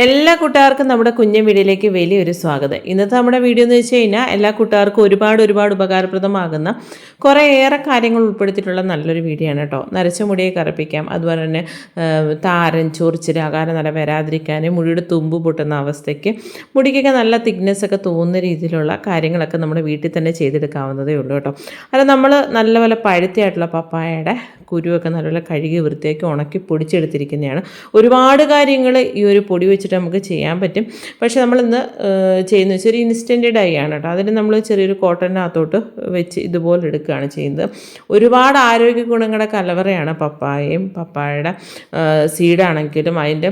എല്ലാ കൂട്ടുകാർക്കും നമ്മുടെ കുഞ്ഞൻ വീഡിയോയിലേക്ക് വലിയൊരു സ്വാഗതം. ഇന്നത്തെ നമ്മുടെ വീഡിയോ എന്ന് വെച്ച് കഴിഞ്ഞാൽ എല്ലാ കൂട്ടുകാർക്കും ഒരുപാട് ഉപകാരപ്രദമാകുന്ന കുറേയേറെ കാര്യങ്ങൾ ഉൾപ്പെടുത്തിയിട്ടുള്ള നല്ലൊരു വീഡിയോ ആണ് കേട്ടോ. നരച്ച മുടിയെ കറുപ്പിക്കാം, അതുപോലെ തന്നെ താരൻ ചൊറിച്ചിൽ അകാരം നില വരാതിരിക്കാൻ, മുടിയുടെ തുമ്പ് പൊട്ടുന്ന അവസ്ഥയ്ക്ക്, മുടിക്കൊക്കെ നല്ല തിക്നെസ് ഒക്കെ തോന്നുന്ന രീതിയിലുള്ള കാര്യങ്ങളൊക്കെ നമ്മുടെ വീട്ടിൽ തന്നെ ചെയ്തെടുക്കാവുന്നതേ ഉള്ളൂ കേട്ടോ. അത് നമ്മൾ നല്ലപോലെ പഴുത്തിയായിട്ടുള്ള പപ്പായയുടെ കുരുവൊക്കെ നല്ലപോലെ കഴുകി വൃത്തിയാക്കി ഉണക്കി പൊടിച്ചെടുത്തിരിക്കുന്നതാണ്. ഒരുപാട് കാര്യങ്ങൾ ഈ ഒരു പൊടി വെച്ചിട്ട് നമുക്ക് ചെയ്യാൻ പറ്റും. പക്ഷേ നമ്മളിന്ന് ചെയ്യുന്ന വെച്ചാൽ ഒരു ഇൻസ്റ്റൻറ്റ് ഡൈ ആണ് കേട്ടോ. അതിന് നമ്മൾ ചെറിയൊരു കോട്ടനകത്തോട്ട് വെച്ച് ഇതുപോലെ എടുക്കുകയാണ് ചെയ്യുന്നത്. ഒരുപാട് ആരോഗ്യ ഗുണങ്ങളുടെ കലവറയാണ് പപ്പായയും പപ്പായയുടെ സീഡാണെങ്കിലും അതിൻ്റെ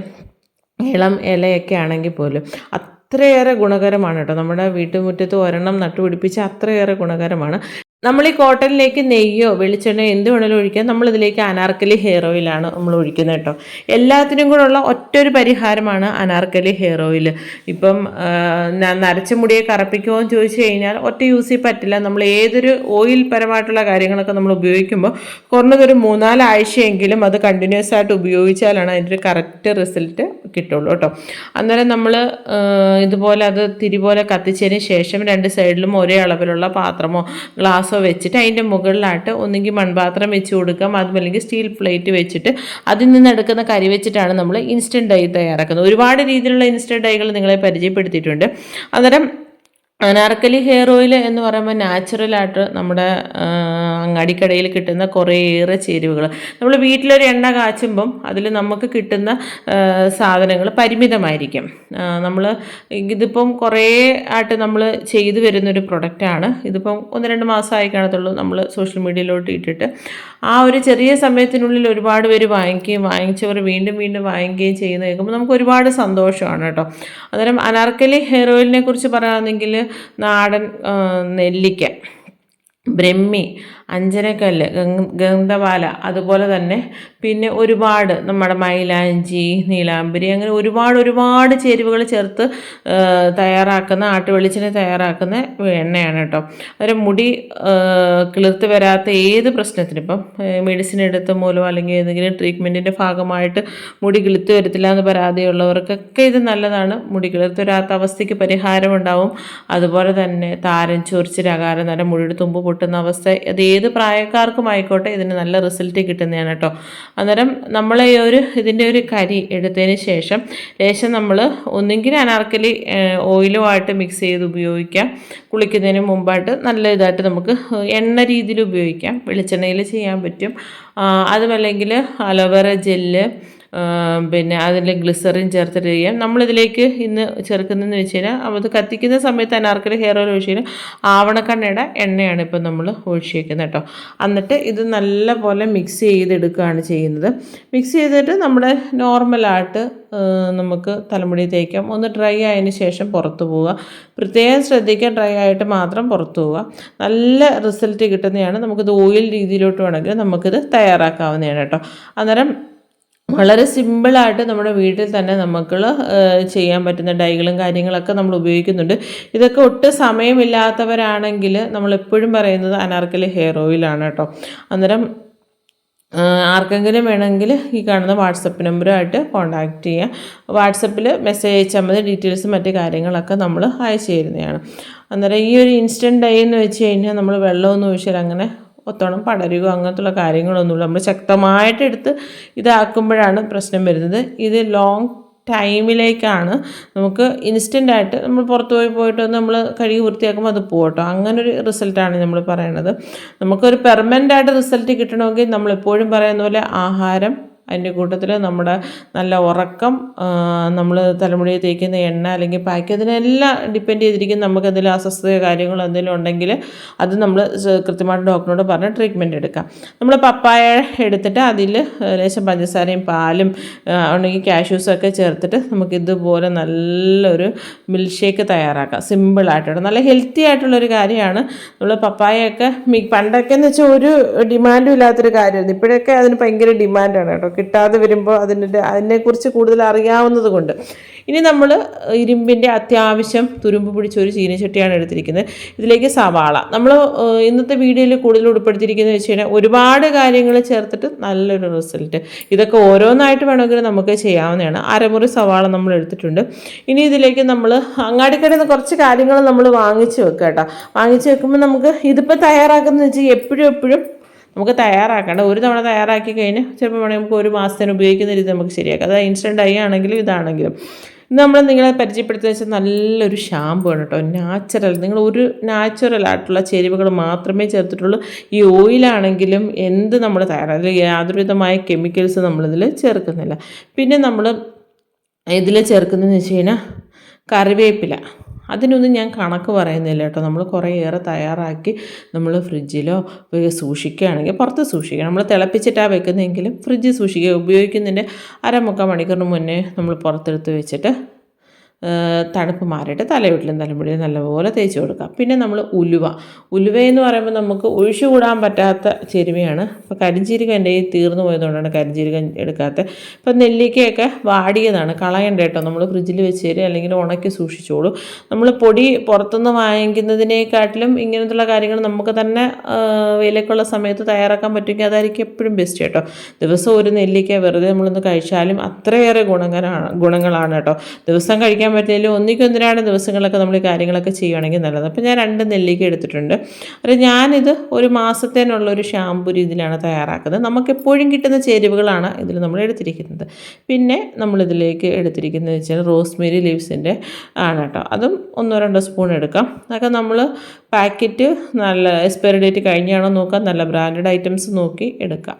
ഇളം ഇലയൊക്കെ ആണെങ്കിൽ പോലും അത്രയേറെ ഗുണകരമാണ് കേട്ടോ. നമ്മുടെ വീട്ടുമുറ്റത്ത് ഒരെണ്ണം നട്ടുപിടിപ്പിച്ച് അത്രയേറെ ഗുണകരമാണ്. നമ്മൾ ഈ കോട്ടണിലേക്ക് നെയ്യോ വെളിച്ചെണ്ണയോ എന്ത് വേണമെങ്കിലും ഒഴിക്കാം. നമ്മളിതിലേക്ക് അനാർക്കലി ഹെയർ ഓയിലാണ് നമ്മൾ ഒഴിക്കുന്നത് കേട്ടോ. എല്ലാത്തിനും കൂടെ ഉള്ള ഒറ്റൊരു പരിഹാരമാണ് അനാർക്കലി ഹെയർ ഓയിൽ. ഇപ്പം നരച്ച മുടിയെ കറുപ്പിക്കുമോ എന്ന് ചോദിച്ചു കഴിഞ്ഞാൽ ഒറ്റ യൂസ് ചെയ്യാൻ പറ്റില്ല. നമ്മൾ ഏതൊരു ഓയിൽ പരമായിട്ടുള്ള കാര്യങ്ങളൊക്കെ നമ്മൾ ഉപയോഗിക്കുമ്പോൾ കുറഞ്ഞതൊരു 3-4 ആഴ്ചയെങ്കിലും അത് കണ്ടിന്യൂസ് ആയിട്ട് ഉപയോഗിച്ചാലാണ് അതിൻ്റെ ഒരു കറക്റ്റ് റിസൾട്ട് കിട്ടുള്ളൂ കേട്ടോ. അന്നേരം നമ്മൾ ഇതുപോലെ അത് തിരിപോലെ കത്തിച്ചതിന് ശേഷം 2 സൈഡിലും ഒരേ അളവിലുള്ള പാത്രമോ ഗ്ലാസ് വെച്ചിട്ട് അതിൻ്റെ മുകളിലായിട്ട് ഒന്നെങ്കിൽ മൺപാത്രം വെച്ച് കൊടുക്കാം, അതുമല്ലെങ്കിൽ സ്റ്റീൽ പ്ലേറ്റ് വെച്ചിട്ട് അതിൽ നിന്ന് എടുക്കുന്ന കരി വെച്ചിട്ടാണ് നമ്മൾ ഇൻസ്റ്റൻറ്റ് ഡൈ തയ്യാറാക്കുന്നത്. ഒരുപാട് രീതിയിലുള്ള ഇൻസ്റ്റൻറ്റ് ഡൈകൾ നിങ്ങളെ പരിചയപ്പെടുത്തിയിട്ടുണ്ട്. അന്നേരം അനാർക്കലി ഹെയർ ഓയിൽ എന്ന് പറയുമ്പോൾ നാച്ചുറലായിട്ട് നമ്മുടെ അങ്ങാടിക്കടയിൽ കിട്ടുന്ന കുറേയേറെ ചേരുവകൾ, നമ്മൾ വീട്ടിലൊരു എണ്ണ കാച്ചുമ്പം അതിൽ നമുക്ക് കിട്ടുന്ന സാധനങ്ങൾ പരിമിതമായിരിക്കും. നമ്മൾ ഇതിപ്പം കുറേ ആയിട്ട് നമ്മൾ ചെയ്തു വരുന്നൊരു പ്രൊഡക്റ്റാണ്. ഇതിപ്പം 1-2 മാസമായി കാണത്തുള്ളൂ നമ്മൾ സോഷ്യൽ മീഡിയയിലോട്ട് ഇട്ടിട്ട്. ആ ഒരു ചെറിയ സമയത്തിനുള്ളിൽ ഒരുപാട് പേര് വാങ്ങിച്ചവർ വീണ്ടും വാങ്ങിക്കുകയും ചെയ്യുന്ന കേൾക്കുമ്പോൾ നമുക്ക് ഒരുപാട് സന്തോഷമാണ് കേട്ടോ. അന്നേരം അനാർക്കലി ഹെയർ ഓയിലിനെ കുറിച്ച് പറയുകയാണെങ്കിൽ നാടൻ നെല്ലിക്ക, ബ്രഹ്മി, അഞ്ചനക്കല്ല്, ഗന്ധവാല, അതുപോലെ തന്നെ പിന്നെ ഒരുപാട് നമ്മുടെ മൈലാഞ്ചി, നീലാംബരി, അങ്ങനെ ഒരുപാട് ചേരുവകൾ ചേർത്ത് തയ്യാറാക്കുന്ന ആട്ടുവെളിച്ചെണ്ണ തയ്യാറാക്കുന്ന എണ്ണയാണ് കേട്ടോ. അന്നേരം മുടി കിളിർത്ത് വരാത്ത ഏത് പ്രശ്നത്തിനും, ഇപ്പം മെഡിസിൻ എടുത്ത മൂലമോ അല്ലെങ്കിൽ ഏതെങ്കിലും ട്രീറ്റ്മെൻറ്റിൻ്റെ ഭാഗമായിട്ട് മുടി കിളിർത്ത് വരത്തില്ല എന്ന് പരാതിയുള്ളവർക്കൊക്കെ ഇത് നല്ലതാണ്. മുടി കിളിർത്ത് വരാത്ത അവസ്ഥയ്ക്ക് പരിഹാരമുണ്ടാവും. അതുപോലെ തന്നെ താരൻ ചൊറിച്ചിൽ അകാരം നില മുടിയുടെ തുമ്പ് പൊട്ടുന്ന അവസ്ഥ, അത് ഏത് പ്രായക്കാർക്കും ആയിക്കോട്ടെ ഇതിന് നല്ല റിസൾട്ട് കിട്ടുന്നതാണ് കേട്ടോ. അന്നേരം നമ്മൾ ഇതിൻ്റെ ഒരു കരി എടുത്തതിന് ശേഷം ലേശം നമ്മൾ ഒന്നെങ്കിൽ അനാർക്കലി ഓയിലുമായിട്ട് മിക്സ് ചെയ്ത് ഉപയോഗിക്കാം. കുളിക്കുന്നതിന് മുമ്പായിട്ട് നല്ല ഇതായിട്ട് നമുക്ക് എണ്ണ രീതിയിൽ ഉപയോഗിക്കാം, വെളിച്ചെണ്ണയിൽ ചെയ്യാൻ പറ്റും. അതുമല്ലെങ്കിൽ അലോവേറ ജെല്ല്, പിന്നെ അതിൽ ഗ്ലിസറിൻ ചേർത്തിട്ട് ചെയ്യാം. നമ്മളിതിലേക്ക് ഇന്ന് ചേർക്കുന്നതെന്ന് വെച്ച് കഴിഞ്ഞാൽ അത് കത്തിക്കുന്ന സമയത്ത് അനാർക്കലി ഹെയർ ഓയിൽ ഒഴിച്ച് കഴിഞ്ഞാൽ ആവണക്കണ്ണയുടെ എണ്ണയാണ് ഇപ്പം നമ്മൾ ഒഴിച്ചേക്കുന്നത് കേട്ടോ. എന്നിട്ട് ഇത് നല്ലപോലെ മിക്സ് ചെയ്തെടുക്കുകയാണ് ചെയ്യുന്നത്. മിക്സ് ചെയ്തിട്ട് നമ്മുടെ നോർമലായിട്ട് നമുക്ക് തലമുടി തേക്കാം. ഒന്ന് ഡ്രൈ ആയതിന് ശേഷം പുറത്ത് പോവുക. പ്രത്യേകം ശ്രദ്ധിക്കുക, ഡ്രൈ ആയിട്ട് മാത്രം പുറത്ത് പോവുക. നല്ല റിസൾട്ട് കിട്ടുന്നതാണ്. നമുക്കിത് ഓയിൽ രീതിയിലോട്ട് വേണമെങ്കിൽ നമുക്കിത് തയ്യാറാക്കാവുന്നതാണ് കേട്ടോ. അന്നേരം വളരെ സിമ്പിളായിട്ട് നമ്മുടെ വീട്ടിൽ തന്നെ നമുക്ക് ചെയ്യാൻ പറ്റുന്ന ഡൈകളും കാര്യങ്ങളൊക്കെ നമ്മൾ ഉപയോഗിക്കുന്നുണ്ട്. ഇതൊക്കെ ഒട്ടും സമയമില്ലാത്തവരാണെങ്കിൽ നമ്മളെപ്പോഴും പറയുന്നത് അനാർക്കലി ഹെയർ ഓയിലാണ് കേട്ടോ. അന്നേരം ആർക്കെങ്കിലും വേണമെങ്കിൽ ഈ കാണുന്ന വാട്സപ്പ് നമ്പറുമായിട്ട് കോൺടാക്റ്റ് ചെയ്യുക. വാട്സപ്പിൽ മെസ്സേജ് അയച്ചാൽ മതി. ഡീറ്റെയിൽസും മറ്റു കാര്യങ്ങളൊക്കെ നമ്മൾ അയച്ചു തരുന്നതാണ്. അന്നേരം ഈ ഒരു ഇൻസ്റ്റൻറ്റ് ഡൈ എന്ന് വെച്ച് കഴിഞ്ഞാൽ നമ്മൾ വെള്ളമൊന്നും ഒഴിച്ചാൽ അങ്ങനെ ഒത്തോണം പടരുകയോ അങ്ങനത്തുള്ള കാര്യങ്ങളൊന്നുമില്ല. നമ്മൾ ശക്തമായിട്ട് എടുത്ത് ഇതാക്കുമ്പോഴാണ് പ്രശ്നം വരുന്നത്. ഇത് ലോങ് ടൈമിലേക്കാണ് നമുക്ക് ഇൻസ്റ്റൻ്റായിട്ട് നമ്മൾ പുറത്ത് പോയിട്ട് നമ്മൾ കഴുകി വൃത്തിയാക്കുമ്പോൾ അത് പോകട്ടോ. അങ്ങനൊരു റിസൾട്ടാണ് നമ്മൾ പറയണത്. നമുക്കൊരു പെർമനൻ്റായിട്ട് റിസൾട്ട് കിട്ടണമെങ്കിൽ നമ്മളെപ്പോഴും പറയുന്ന പോലെ ആഹാരം, അതിൻ്റെ കൂട്ടത്തിൽ നമ്മുടെ നല്ല ഉറക്കം, നമ്മൾ തലമുടിയിൽ തേക്കുന്ന എണ്ണ അല്ലെങ്കിൽ പാക്ക്, അതിനെല്ലാം ഡിപ്പെൻഡ് ചെയ്തിരിക്കും. നമുക്ക് എന്തെങ്കിലും അസ്വസ്ഥതയോ കാര്യങ്ങളോ എന്തെങ്കിലും ഉണ്ടെങ്കിൽ അത് നമ്മൾ കൃത്യമായിട്ട് ഡോക്ടറിനോട് പറഞ്ഞ് ട്രീറ്റ്മെൻറ്റ് എടുക്കാം. നമ്മൾ പപ്പായ എടുത്തിട്ട് അതിൽ ലേശം പഞ്ചസാരയും പാലും ഉണ്ടെങ്കിൽ കാഷ്യൂസൊക്കെ ചേർത്തിട്ട് നമുക്കിതുപോലെ നല്ലൊരു മിൽക്ക് ഷേക്ക് തയ്യാറാക്കാം. സിമ്പിളായിട്ട് നല്ല ഹെൽത്തി ആയിട്ടുള്ളൊരു കാര്യമാണ്. നമ്മൾ പപ്പായൊക്കെ പണ്ടൊക്കെ എന്ന് വെച്ചാൽ ഒരു ഡിമാൻഡും ഇല്ലാത്തൊരു കാര്യമായിരുന്നു. ഇപ്പോഴൊക്കെ അതിന് ഭയങ്കര ഡിമാൻഡാണ് കേട്ടോ. കിട്ടാതെ വരുമ്പോൾ അതിനെക്കുറിച്ച് കൂടുതൽ അറിയാവുന്നത് കൊണ്ട് ഇനി നമ്മൾ ഇരുമ്പിൻ്റെ അത്യാവശ്യം തുരുമ്പ് പിടിച്ച ഒരു ചീനച്ചട്ടിയാണ് എടുത്തിരിക്കുന്നത്. ഇതിലേക്ക് സവാള നമ്മൾ ഇന്നത്തെ വീഡിയോയിൽ കൂടുതൽ ഉൾപ്പെടുത്തിയിരിക്കുന്നത് വെച്ച് കഴിഞ്ഞാൽ ഒരുപാട് കാര്യങ്ങൾ ചേർത്തിട്ട് നല്ലൊരു റിസൾട്ട്. ഇതൊക്കെ ഓരോന്നായിട്ട് വേണമെങ്കിൽ നമുക്ക് ചെയ്യാവുന്നതാണ്. അരമുറി സവാള നമ്മൾ എടുത്തിട്ടുണ്ട്. ഇനി ഇതിലേക്ക് നമ്മൾ അങ്ങാടിക്കടയിൽ നിന്ന് കുറച്ച് കാര്യങ്ങൾ നമ്മൾ വാങ്ങിച്ച് വെക്കുക കേട്ടോ. വാങ്ങിച്ച് വെക്കുമ്പോൾ നമുക്ക് ഇതിപ്പോൾ തയ്യാറാക്കുന്നത് വെച്ചാൽ എപ്പോഴും നമുക്ക് തയ്യാറാക്കേണ്ട. ഒരു തവണ തയ്യാറാക്കി കഴിഞ്ഞാൽ ചിലപ്പോൾ വേണമെങ്കിൽ നമുക്ക് ഒരു മാസത്തിന് ഉപയോഗിക്കുന്ന രീതി നമുക്ക് ശരിയാക്കാം. അത് ഇൻസ്റ്റൻ്റ് ആയി ആണെങ്കിലും ഇതാണെങ്കിലും. ഇത് നമ്മൾ നിങ്ങളെ പരിചയപ്പെടുത്തുക വെച്ചാൽ നല്ലൊരു ഷാമ്പു ആണ് കേട്ടോ. നാച്ചുറൽ, നിങ്ങൾ ഒരു നാച്ചുറൽ ആയിട്ടുള്ള ചേരുവകൾ മാത്രമേ ചേർത്തിട്ടുള്ളൂ. ഈ ഓയിലാണെങ്കിലും എന്ത് നമ്മൾ തയ്യാറാക്കി യാതൊരുവിധമായ കെമിക്കൽസ് നമ്മളിതിൽ ചേർക്കുന്നില്ല. പിന്നെ നമ്മൾ ഇതിൽ ചേർക്കുന്നതെന്ന് വെച്ച് കഴിഞ്ഞാൽ കറിവേപ്പില. അതിനൊന്നും ഞാൻ കണക്ക് പറയുന്നില്ല കേട്ടോ. നമ്മൾ കുറേയേറെ തയ്യാറാക്കി നമ്മൾ ഫ്രിഡ്ജിലോ സൂക്ഷിക്കുകയാണെങ്കിൽ, പുറത്ത് സൂക്ഷിക്കുക. നമ്മൾ തിളപ്പിച്ചിട്ടാണ് വെക്കുന്നതെങ്കിലും ഫ്രിഡ്ജിൽ സൂക്ഷിക്കുക. ഉപയോഗിക്കുന്നതിൻ്റെ 1/4 മണിക്കൂറിന് മുന്നേ നമ്മൾ പുറത്തെടുത്ത് വെച്ചിട്ട് തണുപ്പ് മാറിയിട്ട് തലയോട്ടിലും തലമുടിയിലും നല്ലപോലെ തേച്ച് കൊടുക്കാം. പിന്നെ നമ്മൾ ഉലുവയെന്ന് പറയുമ്പോൾ നമുക്ക് ഒഴിച്ചുകൂടാൻ പറ്റാത്ത ചേരുവയാണ്. ഇപ്പോൾ കരിഞ്ചീരകം എൻ്റെ കയ്യിൽ തീർന്നു പോയതുകൊണ്ടാണ് കരിഞ്ചീരകം എടുക്കാത്തത്. ഇപ്പം നെല്ലിക്കയൊക്കെ വാടിയതാണ്, കളയണ്ട കേട്ടോ. നമ്മൾ ഫ്രിഡ്ജിൽ വെച്ച് തരും, അല്ലെങ്കിൽ ഉണക്കി സൂക്ഷിച്ചോളൂ. നമ്മൾ പൊടി പുറത്തുനിന്ന് വാങ്ങിക്കുന്നതിനേക്കാട്ടിലും ഇങ്ങനത്തുള്ള കാര്യങ്ങൾ നമുക്ക് തന്നെ വിലക്കുള്ള സമയത്ത് തയ്യാറാക്കാൻ പറ്റുമെങ്കിൽ അതായിരിക്കും എപ്പോഴും ബെസ്റ്റ് കേട്ടോ. ദിവസം ഒരു നെല്ലിക്ക വെറുതെ നമ്മളൊന്ന് കഴിച്ചാലും അത്രയേറെ ഗുണങ്ങളാണ് കേട്ടോ. ദിവസം കഴിക്കാൻ പറ്റില്ല, ഒന്നിക്കൊന്നിനാണ് ദിവസങ്ങളൊക്കെ നമ്മൾ ഈ കാര്യങ്ങളൊക്കെ ചെയ്യുകയാണെങ്കിൽ നല്ലത്. അപ്പോൾ ഞാൻ 2 നെല്ലിക്ക എടുത്തിട്ടുണ്ട്. അത് ഞാനിത് ഒരു മാസത്തേനുള്ള ഒരു ഷാമ്പു രീതിയിലാണ് തയ്യാറാക്കുന്നത്. നമുക്കെപ്പോഴും കിട്ടുന്ന ചേരുവകളാണ് ഇതിൽ നമ്മൾ എടുത്തിരിക്കുന്നത്. പിന്നെ നമ്മളിതിലേക്ക് എടുത്തിരിക്കുന്നത് വെച്ചാൽ റോസ്മേരി ലീവ്സിൻ്റെ ആണ് കേട്ടോ. അതും 1-2 സ്പൂൺ എടുക്കാം. അതൊക്കെ നമ്മൾ പാക്കറ്റ് നല്ല എക്സ്പയറി ഡേറ്റ് കഴിഞ്ഞാണോ നോക്കാം, നല്ല ബ്രാൻഡഡ് ഐറ്റംസ് നോക്കി എടുക്കാം.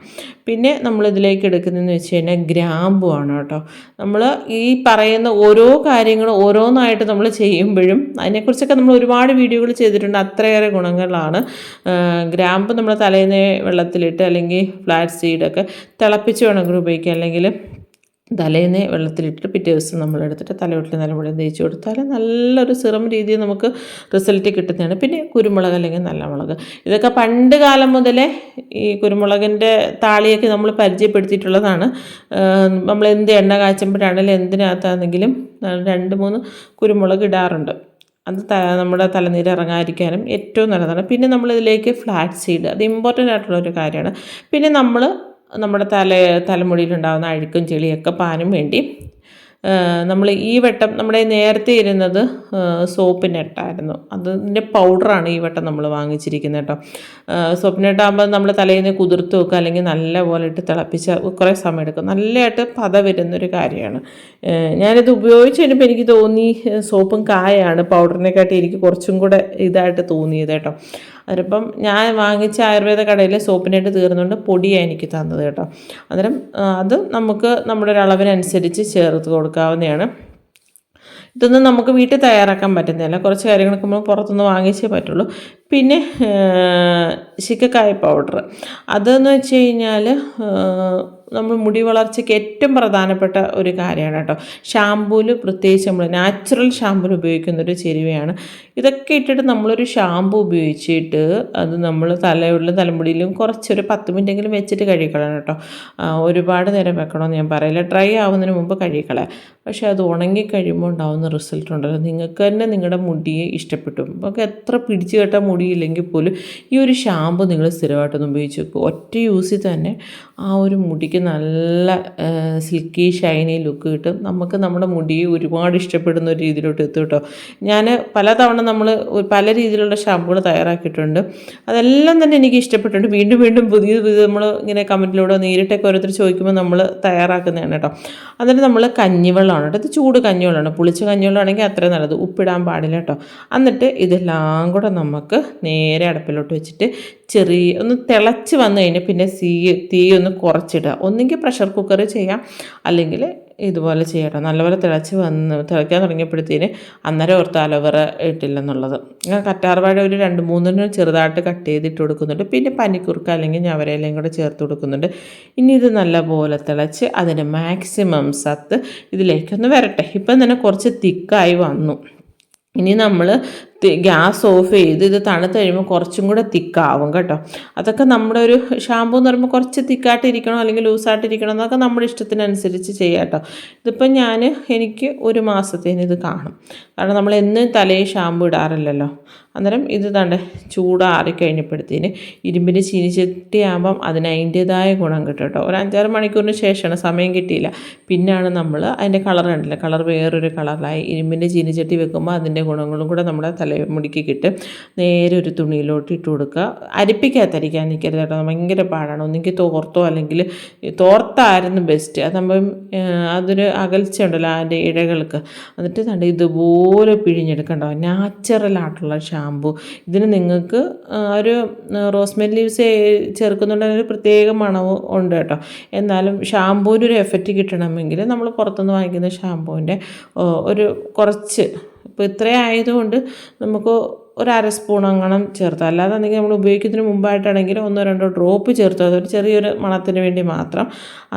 പിന്നെ നമ്മളിതിലേക്ക് എടുക്കുന്നതെന്ന് വെച്ച് കഴിഞ്ഞാൽ ഗ്രാമ്പു ആണ് കേട്ടോ. നമ്മൾ ഈ പറയുന്ന ഓരോ കാര്യങ്ങളും ഓരോന്നായിട്ട് നമ്മൾ ചെയ്യുമ്പോഴും അതിനെക്കുറിച്ചൊക്കെ നമ്മൾ ഒരുപാട് വീഡിയോകൾ ചെയ്തിട്ടുണ്ട്. അത്രയേറെ ഗുണങ്ങളാണ്. ഗ്രാമ്പ് നമ്മൾ തലേന്ന് വെള്ളത്തിലിട്ട് അല്ലെങ്കിൽ ഫ്ലാക്സ് സീഡൊക്കെ തിളപ്പിച്ച് വേണമെങ്കിൽ ഉപയോഗിക്കുക, അല്ലെങ്കിൽ തലേന്ന് വെള്ളത്തിലിട്ട് പിറ്റേ ദിവസം നമ്മളെടുത്തിട്ട് തലയോട്ടിൽ നല്ലപോലെ തേച്ച് കൊടുത്താൽ നല്ലൊരു സിറം രീതിയിൽ നമുക്ക് റിസൾട്ട് കിട്ടുന്നതാണ്. പിന്നെ കുരുമുളക് അല്ലെങ്കിൽ നല്ല മുളക്, ഇതൊക്കെ പണ്ട് കാലം മുതലേ ഈ കുരുമുളകിൻ്റെ താളിയൊക്കെ നമ്മൾ പരിചയപ്പെടുത്തിയിട്ടുള്ളതാണ്. നമ്മൾ എന്ത് എണ്ണ കാച്ചുമ്പോഴാണെങ്കിലും എന്തിനകത്താണെങ്കിലും 2-3 കുരുമുളക് ഇടാറുണ്ട്. അത് നമ്മുടെ തലനീര് ഇറങ്ങാതിരിക്കാനും ഏറ്റവും നല്ലതാണ്. പിന്നെ നമ്മളിതിലേക്ക് ഫ്ലാക്സ് സീഡ്, അത് ഇമ്പോർട്ടൻ്റ് ആയിട്ടുള്ളൊരു കാര്യമാണ്. പിന്നെ നമ്മുടെ തലമുടിയിലുണ്ടാകുന്ന അഴുക്കും ചെളിയൊക്കെ പാനും വേണ്ടി നമ്മൾ ഈ വട്ടം നമ്മുടെ നേരത്തെ ഇരുന്നത് സോപ്പിനെട്ടായിരുന്നു. അതിൻ്റെ പൗഡറാണ് ഈ വട്ടം നമ്മൾ വാങ്ങിച്ചിരിക്കുന്നത് കേട്ടോ. സോപ്പിനെട്ടാകുമ്പോൾ നമ്മൾ തലേന്ന് കുതിർത്ത് വെക്കുക, അല്ലെങ്കിൽ നല്ല പോലെ ഇട്ട് തിളപ്പിച്ച് കുറേ സമയം എടുക്കും. നല്ലതായിട്ട് പത വരുന്നൊരു കാര്യമാണ്. ഞാനിത് ഉപയോഗിച്ച് കഴിഞ്ഞപ്പോൾ എനിക്ക് തോന്നി സോപ്പും കായാണ് പൗഡറിനെക്കാട്ടി എനിക്ക് കുറച്ചും കൂടെ ഇതായിട്ട് തോന്നിയത് കേട്ടോ. അതിപ്പം ഞാൻ വാങ്ങിച്ച ആയുർവേദ കടയിൽ സോപ്പിനായിട്ട് തീർന്നുകൊണ്ട് പൊടിയാണ് എനിക്ക് തന്നത് കേട്ടോ. അന്നേരം അത് നമുക്ക് നമ്മുടെ ഒരു അളവിനനുസരിച്ച് ചേർത്ത് കൊടുക്കാവുന്നതാണ്. ഇതൊന്നും നമുക്ക് വീട്ടിൽ തയ്യാറാക്കാൻ പറ്റുന്നില്ല, കുറച്ച് കാര്യങ്ങളൊക്കെ നമ്മൾ പുറത്തുനിന്ന് വാങ്ങിച്ചേ പറ്റുള്ളൂ. പിന്നെ ശിക്കക്കായ പൗഡർ, അതെന്ന് വെച്ച് കഴിഞ്ഞാൽ നമ്മൾ മുടി വളർച്ചയ്ക്ക് ഏറ്റവും പ്രധാനപ്പെട്ട ഒരു കാര്യമാണ് കേട്ടോ. ഷാമ്പൂവിൽ പ്രത്യേകിച്ച് നമ്മൾ നാച്ചുറൽ ഷാമ്പൂവിൽ ഉപയോഗിക്കുന്നൊരു ചേരുവയാണ്. ഇതൊക്കെ ഇട്ടിട്ട് നമ്മളൊരു ഷാമ്പൂ ഉപയോഗിച്ചിട്ട് അത് നമ്മൾ തലയുള്ളിലും തലമുടിയിലും കുറച്ചൊരു 10 മിനിറ്റെങ്കിലും വെച്ചിട്ട് കഴുകിക്കളയണം കേട്ടോ. ഒരുപാട് നേരം വെക്കണമെന്ന് ഞാൻ പറയില്ല, ഡ്രൈ ആവുന്നതിന് മുമ്പ് കഴുകിക്കളയാം. പക്ഷേ അത് ഉണങ്ങിക്കഴിയുമ്പോൾ ഉണ്ടാകുന്ന റിസൾട്ട് ഉണ്ടല്ലോ, നിങ്ങൾക്ക് തന്നെ നിങ്ങളുടെ മുടിയെ ഇഷ്ടപ്പെട്ടു. നമുക്ക് എത്ര പിടിച്ചു കെട്ടാൻ മുടിയില്ലെങ്കിൽ പോലും ഈ ഒരു ഷാമ്പു നിങ്ങൾ സ്ഥിരമായിട്ടൊന്ന് ഉപയോഗിച്ച് വെക്കും. ഒറ്റ യൂസിൽ തന്നെ ആ ഒരു മുടിക്ക് നല്ല സിൽക്കി ഷൈനി ലുക്ക് കിട്ടും. നമുക്ക് നമ്മുടെ മുടിയെ ഒരുപാട് ഇഷ്ടപ്പെടുന്ന ഒരു രീതിയിലോട്ട് എത്തും കേട്ടോ. ഞാൻ പലതവണ നമ്മൾ പല രീതിയിലുള്ള ഷാമ്പുകൾ തയ്യാറാക്കിയിട്ടുണ്ട്. അതെല്ലാം തന്നെ എനിക്ക് ഇഷ്ടപ്പെട്ടിട്ടുണ്ട്. വീണ്ടും പുതിയ നമ്മൾ ഇങ്ങനെ കമൻറ്റിലൂടെ നേരിട്ടൊക്കെ ഓരോരുത്തർ ചോദിക്കുമ്പോൾ നമ്മൾ തയ്യാറാക്കുന്നതാണ് കേട്ടോ. എന്നിട്ട് നമ്മൾ കഞ്ഞിവെള്ളമാണ് കേട്ടോ. ഇത് ചൂട് കഞ്ഞിവെള്ളമാണ്. പുളിച്ച കഞ്ഞിവെള്ളമാണെങ്കിൽ അത്ര നല്ലത്, ഉപ്പിടാൻ പാടില്ല കേട്ടോ. എന്നിട്ട് ഇതെല്ലാം കൂടെ നമുക്ക് നേരെ അടുപ്പിലോട്ട് വെച്ചിട്ട് ഒന്ന് തിളച്ച് വന്നു കഴിഞ്ഞാൽ പിന്നെ തീ ഒന്ന് കുറച്ചിടുക. ഒന്നുകിൽ പ്രഷർ കുക്കറിൽ ചെയ്യാം, അല്ലെങ്കിൽ ഇതുപോലെ ചെയ്യട്ടോ. നല്ലപോലെ തിളയ്ക്കാൻ തുടങ്ങിയപ്പോഴത്തേന് അന്നേരം ഓർത്ത് അലോവേറ ഇട്ടില്ലെന്നുള്ളത്. കറ്റാർവാഴ ഒരു 2-3 ചെറുതായിട്ട് കട്ട് ചെയ്തിട്ട് കൊടുക്കുന്നുണ്ട്. പിന്നെ പനിക്കുറുക്ക അല്ലെങ്കിൽ ഞവരയിലയും കൂടെ ചേർത്ത് കൊടുക്കുന്നുണ്ട്. ഇനി ഇത് നല്ലപോലെ തിളച്ച് അതിൻ്റെ മാക്സിമം സത്ത് ഇതിലേക്കൊന്ന് വരട്ടെ. ഇപ്പം തന്നെ കുറച്ച് തിക്കായി വന്നു. ഇനി നമ്മൾ ഗ്യാസ് ഓഫ് ചെയ്ത് ഇത് തണുത്ത് കഴിയുമ്പോൾ കുറച്ചും കൂടെ തിക്കാവും കേട്ടോ. അതൊക്കെ നമ്മുടെ ഒരു ഷാമ്പൂ എന്ന് പറയുമ്പോൾ കുറച്ച് തിക്കായിട്ടിരിക്കണോ അല്ലെങ്കിൽ ലൂസായിട്ടിരിക്കണോ എന്നൊക്കെ നമ്മുടെ ഇഷ്ടത്തിനനുസരിച്ച് ചെയ്യാം കേട്ടോ. ഇതിപ്പം എനിക്ക് ഒരു മാസത്തേന് ഇത് കാണും. കാരണം നമ്മൾ എന്നും തലയിൽ ഷാമ്പൂ ഇടാറില്ലല്ലോ. അന്നേരം ഇത് തണ്ട് ചൂടാറിക്കഴിഞ്ഞപ്പോഴത്തേന് ഇരുമ്പിൻ്റെ ചീനിച്ചട്ടിയാകുമ്പം അതിന് അതിൻ്റേതായ ഗുണം കിട്ടും കേട്ടോ. ഒരു 5-6 മണിക്കൂറിന് ശേഷമാണ്, സമയം കിട്ടിയില്ല. പിന്നാണ് നമ്മൾ അതിൻ്റെ കളർ കണ്ടില്ല, കളർ വേറൊരു കളറിലായി. ഇരുമ്പിൻ്റെ ചീനിച്ചട്ടി വെക്കുമ്പോൾ അതിൻ്റെ ഗുണങ്ങളും കൂടെ നമ്മുടെ തലമുടിക്ക് കിട്ടും. നേരെ ഒരു തുണിയിലോട്ട് ഇട്ട് കൊടുക്കുക. അരിപ്പിക്കാത്തരിക്കാൻ നിൽക്കരുത് കേട്ടോ, ഭയങ്കര പാടാണ്. ഒന്നെങ്കിൽ തോർത്തോ അല്ലെങ്കിൽ തോർത്തായിരുന്നു ബെസ്റ്റ്. അതാകുമ്പം അതൊരു അകൽച്ച ഉണ്ടല്ലോ അതിൻ്റെ ഇഴകൾക്ക്. എന്നിട്ട് തണ്ട് ഇതുപോലെ പിഴിഞ്ഞെടുക്കണ്ടോ, നാച്ചുറലായിട്ടുള്ള ഷാമ്പു. ഇതിന് നിങ്ങൾക്ക് ഒരു റോസ്മെരി ലീവ്സ് ചേർക്കുന്നുണ്ടെങ്കിൽ ഒരു പ്രത്യേക മണവും ഉണ്ട് കേട്ടോ. എന്നാലും ഷാമ്പൂവിന് ഒരു എഫക്റ്റ് കിട്ടണമെങ്കിൽ നമ്മൾ പുറത്തുനിന്ന് വാങ്ങിക്കുന്ന ഷാമ്പൂവിൻ്റെ ഒരു കുറച്ച്, ഇപ്പോൾ ഇത്രയും ആയതുകൊണ്ട് നമുക്ക് ഒരു 1/2 സ്പൂൺ അങ്ങനെ ചേർത്താൽ, അല്ലാതെ എന്തെങ്കിലും നമ്മൾ ഉപയോഗിക്കുന്നതിന് മുമ്പായിട്ടാണെങ്കിൽ 1-2 ഡ്രോപ്പ് ചേർത്താൽ അതൊരു ചെറിയൊരു മണത്തിന് വേണ്ടി മാത്രം.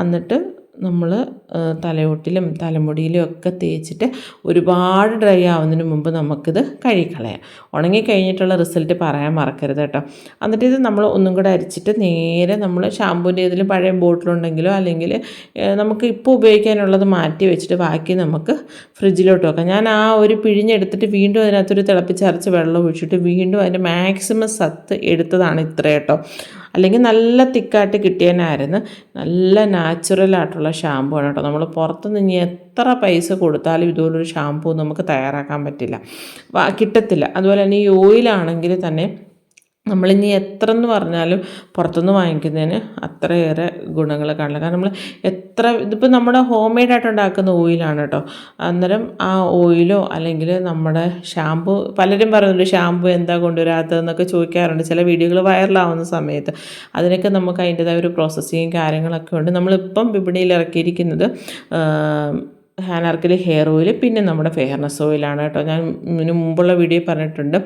എന്നിട്ട് നമ്മൾ തലയോട്ടിലും തലമുടിയിലും ഒക്കെ തേച്ചിട്ട് ഒരുപാട് ഡ്രൈ ആവുന്നതിന് മുമ്പ് നമുക്കിത് കഴുകിക്കളയാം. ഉണങ്ങി കഴിഞ്ഞിട്ടുള്ള റിസൾട്ട് പറയാൻ മറക്കരുത് കേട്ടോ. എന്നിട്ട് ഇത് നമ്മൾ ഒന്നും കൂടെ അരിച്ചിട്ട് നേരെ നമ്മൾ ഷാമ്പൂൻ്റെ ഏതെങ്കിലും പഴയ ബോട്ടിലുണ്ടെങ്കിലോ അല്ലെങ്കിൽ നമുക്ക് ഇപ്പോൾ ഉപയോഗിക്കാനുള്ളത് മാറ്റി വെച്ചിട്ട് ബാക്കി നമുക്ക് ഫ്രിഡ്ജിലോട്ട് വെക്കാം. ഞാൻ ആ ഒരു പിഴിഞ്ഞെടുത്തിട്ട് വീണ്ടും അതിനകത്തൊരു തിളപ്പിച്ചരച്ച് വെള്ളം ഒഴിച്ചിട്ട് വീണ്ടും അതിൻ്റെ മാക്സിമം സത്ത് എടുത്തതാണ് ഇത്ര കേട്ടോ. അല്ലെങ്കിൽ നല്ല തിക്കായിട്ട് കിട്ടിയതിനായിരുന്നു. നല്ല നാച്ചുറലായിട്ടുള്ള ഷാമ്പു ആണ് കേട്ടോ. നമ്മൾ പുറത്തുനിന്ന് ഇനി എത്ര പൈസ കൊടുത്താലും ഇതുപോലൊരു ഷാമ്പു നമുക്ക് തയ്യാറാക്കാൻ പറ്റില്ല, കിട്ടത്തില്ല. അതുപോലെ തന്നെ ഈ ഓയിലാണെങ്കിൽ തന്നെ നമ്മളിനി എത്ര എന്ന് പറഞ്ഞാലും പുറത്തുനിന്ന് വാങ്ങിക്കുന്നതിന് അത്രയേറെ ഗുണങ്ങൾ കാണില്ല. കാരണം നമ്മൾ ഇതിപ്പോൾ നമ്മുടെ ഹോം മെയ്ഡായിട്ട് ഉണ്ടാക്കുന്ന ഓയിലാണ് കേട്ടോ. അന്നേരം ആ ഓയിലോ അല്ലെങ്കിൽ നമ്മുടെ ഷാമ്പു, പലരും പറയുന്നുണ്ട് ഷാമ്പു എന്താ കൊണ്ടുവരാത്തതെന്നൊക്കെ ചോദിക്കാറുണ്ട് ചില വീഡിയോകൾ വൈറലാവുന്ന സമയത്ത്. അതിനൊക്കെ നമുക്ക് അതിൻ്റെതായ ഒരു പ്രോസസ്സിങ് കാര്യങ്ങളൊക്കെ ഉണ്ട്. നമ്മളിപ്പം വിപണിയിൽ ഇറക്കിയിരിക്കുന്നത് അനാർക്കലി ഹെയർ ഓയിൽ, പിന്നെ നമ്മുടെ ഫെയർനെസ് ഓയിലാണ് കേട്ടോ. ഞാൻ ഇതിന് മുമ്പുള്ള വീഡിയോ പറഞ്ഞിട്ടുണ്ട്.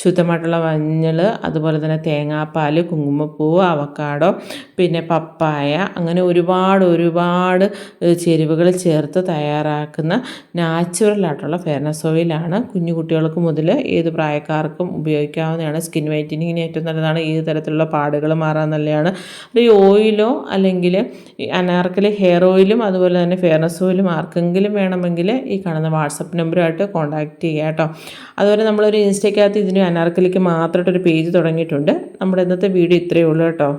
ശുദ്ധമായിട്ടുള്ള മഞ്ഞൾ, അതുപോലെ തന്നെ തേങ്ങാപ്പാൽ, കുങ്കുമപ്പൂവ്, അവക്കാഡോ, പിന്നെ പപ്പായ, അങ്ങനെ ഒരുപാട് ചേരുവകൾ ചേർത്ത് തയ്യാറാക്കുന്ന നാച്ചുറലായിട്ടുള്ള ഫെയർനെസ് ഓയിലാണ്. കുഞ്ഞു കുട്ടികൾക്ക് മുതൽ ഏത് പ്രായക്കാർക്കും ഉപയോഗിക്കാവുന്നതാണ്. സ്കിൻ വൈറ്റനിങ്ങിന് ഏറ്റവും നല്ലതാണ്. ഏത് തരത്തിലുള്ള പാടുകൾ മാറാൻ നല്ലതാണ്. ഈ ഓയിലോ അല്ലെങ്കിൽ അനാർക്കലി ഹെയർ ഓയിലും അതുപോലെ തന്നെ ഫെയർനെസ് ഓയിലും ആർക്കെങ്കിലും വേണമെങ്കിൽ ഈ കാണുന്ന വാട്സപ്പ് നമ്പറുമായിട്ട് കോൺടാക്റ്റ് ചെയ്യുക കേട്ടോ. അതുപോലെ നമ്മളൊരു ഇൻസ്റ്റയ്ക്കകത്ത് ഇതിന് അനാർക്കലിക്ക് മാത്രമായിട്ടൊരു പേജ് തുടങ്ങിയിട്ടുണ്ട്. നമ്മുടെ ഇന്നത്തെ വീഡിയോ ഇത്രയേ ഉള്ളൂ കേട്ടോ.